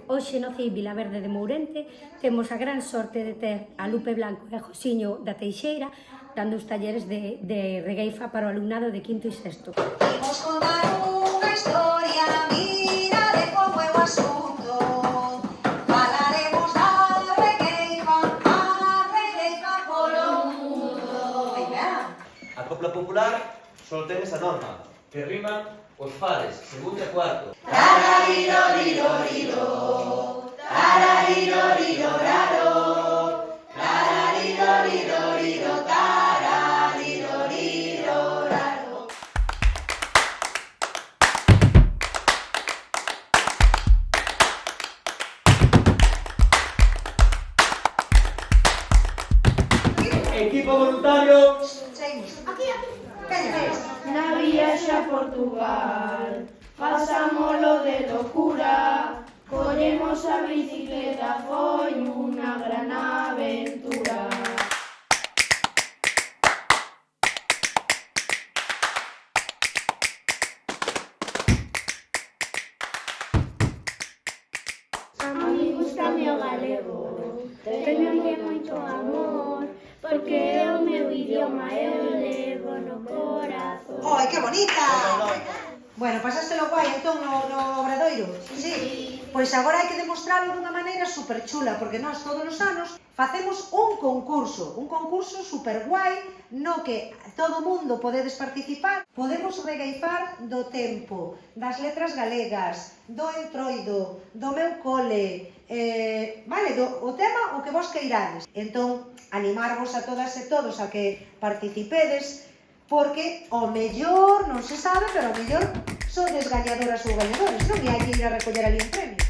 Hoxe no CEI Vilaverde de Mourente temos a gran sorte de ter a Lupe Blanco e a Josiño da Teixeira dando os talleres de regueifa para o alumnado de quinto e sexto. Imos contar unha historia, mira de como é o asunto. Falaremos da regueifa, a regueifa polo mundo. A copla popular só ten esa norma, que riman os pares, segundo e cuarto. Tarariroriroriro, tarariroriroraro, tarariroriroriro, tarariroriroraro. Equipo voluntario. Na viaxe a Portugal, pasámolo de locura, collemos a bicicleta, foi unha gran aventura. A mí gustame o galego, teñolle moito amor, porque é o meu idioma, eu levo no corazón. ¡Ai, que bonita! Bueno, pasástelo guai entón no Obradoiro? Sí. Pois agora hai que demostralo dunha maneira super chula, porque nós todos os anos facemos un concurso super guai no que todo mundo podedes participar. Podemos regueifar do tempo, das letras galegas, do entroido, do meu cole, vale, o tema o que vos queirades. Entón, animarvos a todas e todos a que participedes, porque o mellor, non se sabe, pero o mellor sodes gañadoras ou gañadores, non? E hai que ir a recoller ali un premio.